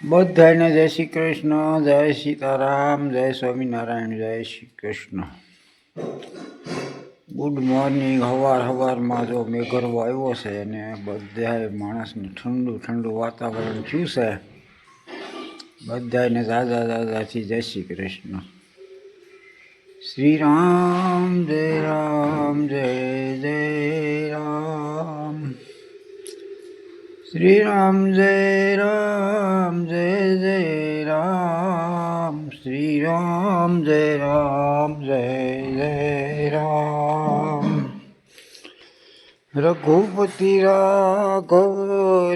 બધાને જય શ્રી કૃષ્ણ, જય સીતારામ, જય સ્વામિનારાયણ, જય શ્રી કૃષ્ણ. Good morning. સવારમાં જો મેઘરવો આવ્યો છે અને બધાય માણસને ઠંડુ ઠંડુ વાતાવરણ થયું છે. બધાને દાદા દાદાથી જય શ્રી કૃષ્ણ. શ્રી રામ જય રામ જય જય રામ. શ્રી રામ જય રામ જય જય રામ. શ્રી રામ જય રામ જય જય રામ. રઘુપતિ રાઘવ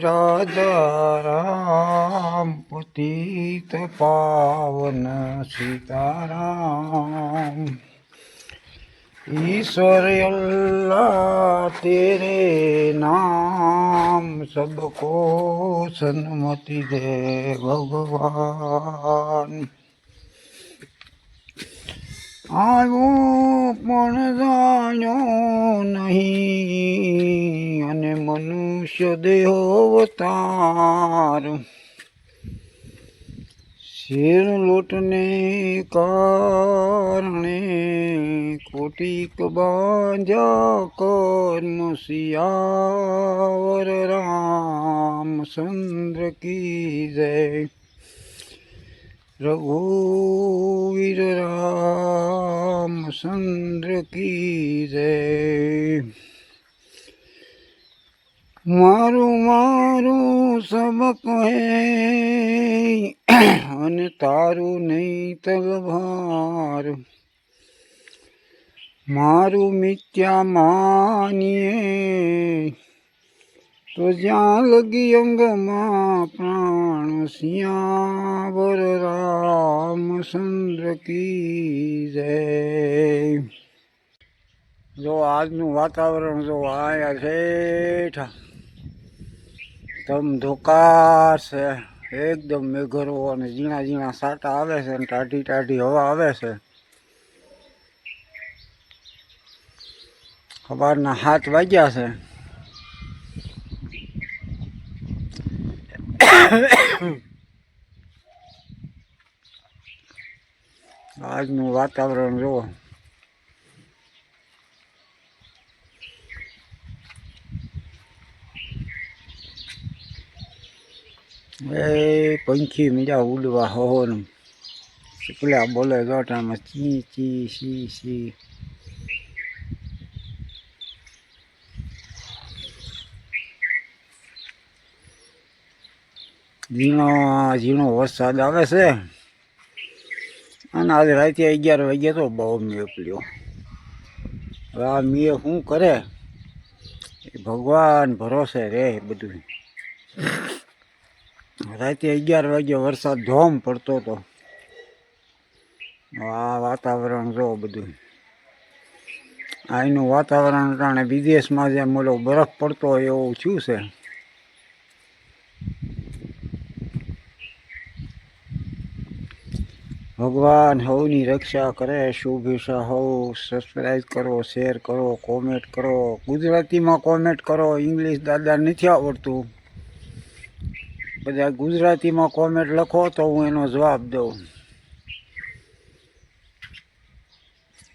રાજા રામ. પતિત પાવન સીતારામ. ईश्वर अल्लाह तेरे नाम, सबको सन्मति दे भगवान. આવ્યો પણ જાણ્યો નહીં અને મનુષ્ય દેહો અવતાર. શેર લોટને કારણે કોટિક બાંધ્યા કર્મ. સિયાવર રામચંદ્ર કી જય. રઘુવીર રામચંદ્ર કી જય. મારું મારું સબ કહે અને તારું નહીં તલવાર. મારું મિથ્યા માનીએ તો જ્યાં લગી અંગમાં પ્રાણ. સિયાવર રામચંદ્ર કી જય. જો આજનું વાતાવરણ જો આયા છે ધમધોકાર છે. એકદમ મેઘરો અને ઝીણા ઝીણા સાટા આવે છે અને ટાઢી ટાઢી હવા આવે છે. સવારના 7 વાગ્યા છે. આજનું વાતાવરણ જુઓ. એ પંખી મીજા ઉડવા હોવાનું પેલા બોલે જોટામાં ચી ચી સી સી. ઝીણો ઝીણો વરસાદ આવે છે અને આજે રાતે 11 વાગ્યા તો બહુ મેઘ પડ્યો. હવે આ મેઘ શું કરે એ ભગવાન ભરોસે રે બધું. રાતે 11 વાગ્યા વરસાદ ધોમ પડતો હતો. આ વાતાવરણ જો બધું. અહીંનું વાતાવરણ કારણે વિદેશમાં જેમ ઓલો બરફ પડતો હોય એવું થયું છે. ભગવાન સૌની રક્ષા કરે. શુભેચ્છા હો. સબસ્ક્રાઈબ કરો, શેર કરો, કોમેન્ટ કરો. ગુજરાતીમાં કોમેન્ટ કરો. ઇંગ્લિશ દાદા નથી આવડતું. બધા ગુજરાતીમાં કોમેન્ટ લખો તો હું એનો જવાબ દઉં.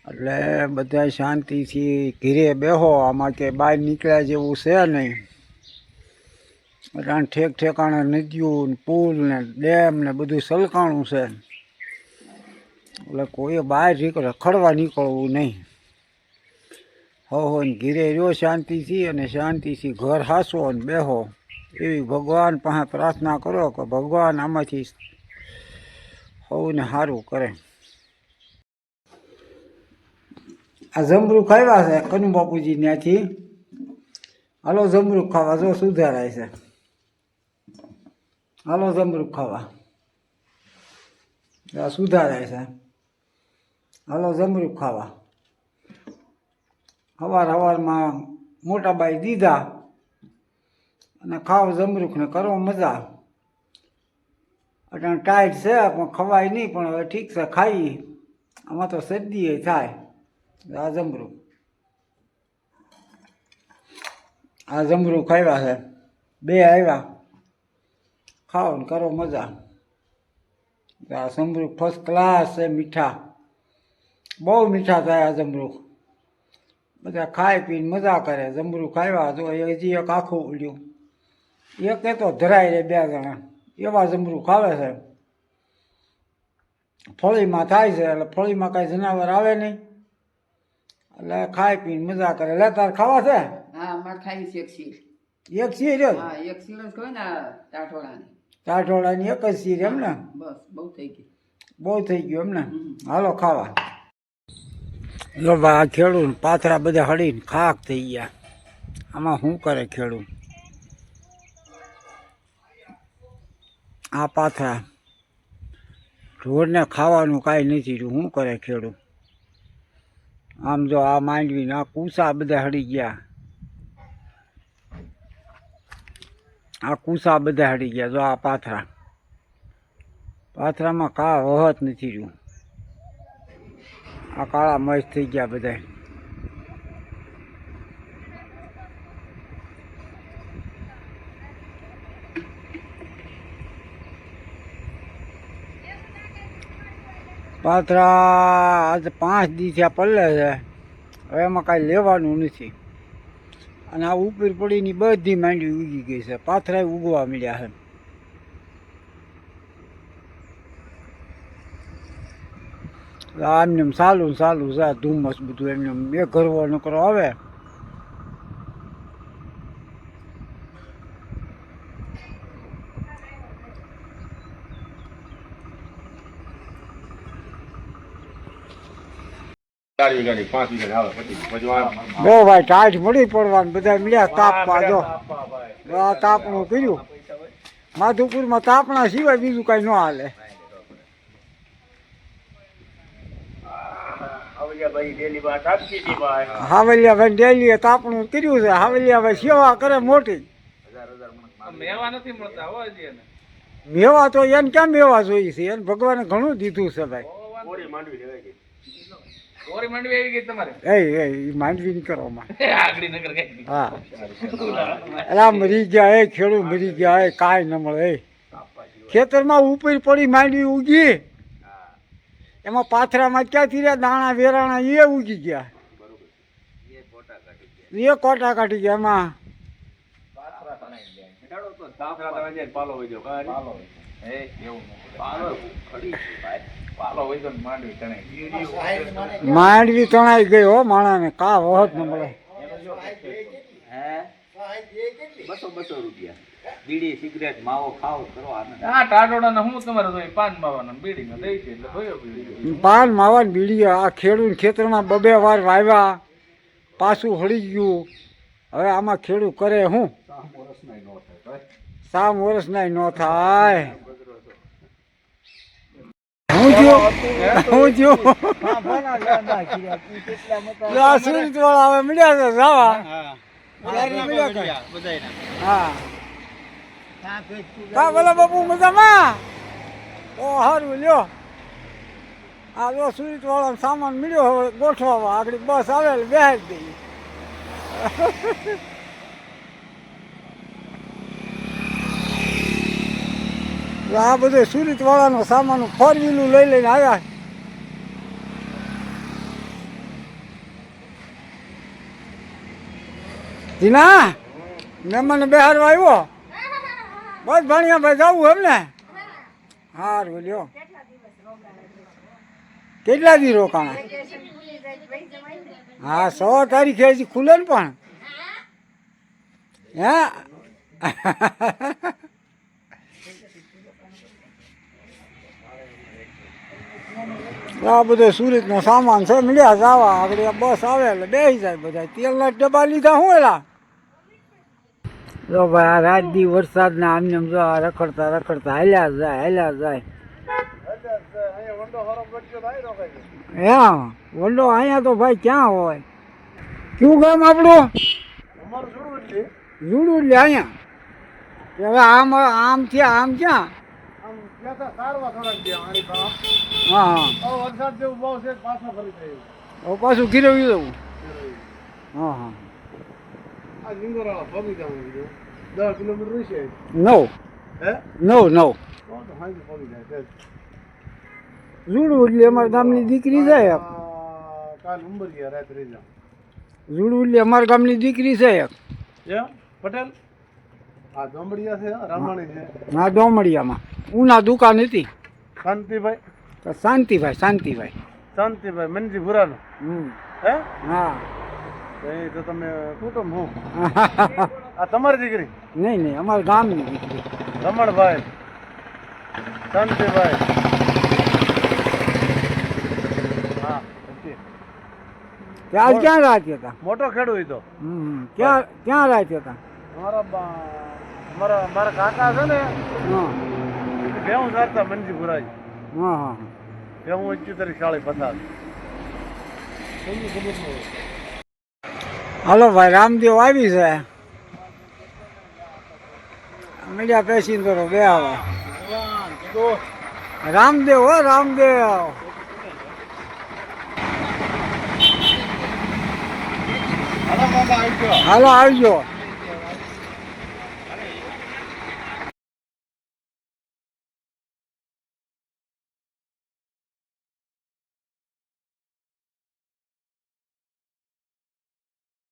એટલે બધા શાંતિથી ઘીરે બેહો. આમાં કે બહાર નીકળ્યા જેવું છે નહીં. એટલે ઠેક ઠેકાણે નદીઓ ને પુલ ને ડેમ ને બધું સલકાણું છે. એટલે કોઈએ બહાર રખડવા નીકળવું નહીં. હો ને ઘીરે રહ્યો શાંતિથી અને શાંતિથી ઘર હાંસો ને બેહો. એવી ભગવાન પાસે પ્રાર્થના કરો કે ભગવાન આમાંથી સૌને સારું કરે. આ જમરૂખ આવ્યા છે કનુ બાપુજી ત્યાંથી. હાલો જમરૂખ ખાવા. જો સુધારાય છે. હાલો જમરૂખ ખાવા. સુધારાય છે. હાલો જમરૂખ ખાવા. સવારમાં મોટા બાઈ દીધા અને ખાવ જમરૂખને કરો મજા. એટલે ટાઈટ છે પણ ખવાય નહીં. પણ હવે ઠીક છે ખાઈ. આમાં તો શરદી થાય. આ જમરૂખ આવ્યા છે. બે આવ્યા ખાઓ ને કરો મજા. આ જમરૂખ ફર્સ્ટ ક્લાસ છે, મીઠા, બહુ મીઠા થાય આ જમરૂખ. બધા ખાઈ પીને મજા કરે. જમરૂખ આવ્યા તો હજી એક આખું ઉડ્યું, એક તો ધરાય રહે 2 જણા, એવા જમરૂખ આવે છે. ફળીમાં થાય છે એટલે ફળીમાં કાંઈ જનાવર આવે નહીં, એટલે ખાઈ પીને મજા કરે. લે તાર ખાવા છે? હા, અમારે ખાઈ છે એક શીર. એક શીર જ? હા, એક શીર જ કહે ને ટાઢોળાની. ટાઢોળાની એક જ શીર એમ ને? બસ બહુ થઈ ગઈ. બહુ થઈ ગયું એમ ને? હાલો ખાવા. જો ભાઈ આ ખેડૂત પાથરા બધા હળીને ખાક થઈ ગયા. આમાં શું કરે ખેડૂત? આ પાથરા ઢોરને ખાવાનું કાંઈ નથી રહ્યું, શું કરે ખેડૂત? આમ જો આ માંડવીને આ કૂસા બધા હળી ગયા, આ કૂસા બધા હળી ગયા. જો આ પાથરા, પાથરામાં કા વહત નથી રહ્યું. આ કાળા મસ્ત થઈ ગયા બધા. પાથરા આજે 5 દી થયા પલ્લે છે, હવે એમાં કાંઈ લેવાનું નથી. અને આ ઉપર પડીની બધી માંડવી ઉગી ગઈ છે, પાથરા ઉગવા મળ્યા છે. આમને ચાલુ છે ધુમ્મસ બધું, એમને બે ઘરવો નકરો આવે. બહુ ભાઈ ટાઈટ મળી પડવાનું, બધા મળ્યા તાપવા. જો આ તાપણું કર્યું, માધુપુરમાં તાપણા સિવાય બીજું કઈ ન હાલે. હાવલિયાભાઈ ડેલીએ તાપણું કર્યું છે. હાવલિયાભાઈ સેવા કરે મોટી. મેવા તો એને ક્યાં મેવા જોઈએ છે? એને ભગવાને ઘણું દીધું છે ભાઈ. માંડવી ની કરો હા, એલા મરી ગયા ખેડૂત મરી ગયા. કાંઈ ન મળે. ખેતરમાં ઉપર પડી માંડવી ઉગી, એમાં પાથરામાં ક્યાંથી રહ્યા દાણા વેરાણા એ ઉગી ગયા, એ કોટા કાઢી ગયા. એમાં માંડવી તણાઈ ગઈ હો માણાને, કા વહત ન મળે. 200 રૂપિયા બીડી સિગરેટ માવો ખાવ કરો. પાન માવા ને બીડી. આ ખેડૂત ખેતરમાં 2 વાર વાવ્યા, પાછું હળી ગયું. હવે આમાં ખેડૂત કરે શું? 3 વર્ષના ન થાય. હું જો સુરત વાળા હવે મળ્યા છે જવા. હા કા બોલો બાપુ મજામાં? ઓ સારું લ્યો. આ જો સુરત વાળા સામાન મળ્યો, હવે ગોઠવા આગળ બસ આવે બેહાડી દઈએ. આ બધો સુરત વાળાનો સામાન 4 વ્હીલું લઈ લઈને આવ્યા. જીના મહેમાન બેહારવા આવ્યો. બસ ભાણિયા ભાઈ જવું એમ ને? સારું લ્યો. કેટલા દી રોકાણા? હા 6 તારીખે હજી ખુલે ને પણ. હે આ બધો સુરતનો સામાન છે મળ્યા જવા. આગળ બસ આવે એટલે બેસી જાય બધા. તેલના ડબ્બા લીધા શું એલા? જો ભાઈ આ રાત દી વરસાદના આમને જો આ રખડતા રખડતા હાલ્યા જાય. હા વંડો અહીંયા તો ભાઈ ક્યાં હોય? કયું ગામ આપણું? જુડું એટલે અહીંયા. હવે આમ થયા આમ ક્યાં? હા પાછું ગીરવી જવું. હા હા 10 કિલોમીટર રહેશે. 9 હે નવ તો હાંજી પડી જાય છે. જુડું એટલે અમારા ગામની દીકરી છે એક. કાલ ઉંબરિયા રાત રહી જાઓ. જુડું એટલે અમારા ગામની દીકરી છે એક. એમ પટેલ આ દોંબડિયા છે રામાણી છે ના ડોમડિયામાં ઉના દુકાન હતી. શાંતિભાઈ તો શાંતિભાઈ શાંતિભાઈ. શાંતિભાઈ મનજી ભુરાનો હમ હે હા. તો એ તો તમે કુટુંબ હું આ તમારી દીકરી નહીં નહીં અમારા ગામની દીકરી. રમણભાઈ શાંતિભાઈ હા ઓકે. ત્યાં ક્યાં રાખ્યા હતા? મોટો ખેડૂત ઈ તો ક્યાં ક્યાં રાખ્યા હતા? મારા કાકા છે ને હા ભેહું સારતા મનજી ભુરાજી હા હા. ભેહું 75 શાળી પસાર. હાલો ભાઈ રામદેવ આવી છે. મીડિયા પેસેન્જરો બે આવે. રામદેવ હો રામદેવ. હાલો બાબા આવજો. હાલો આવજો.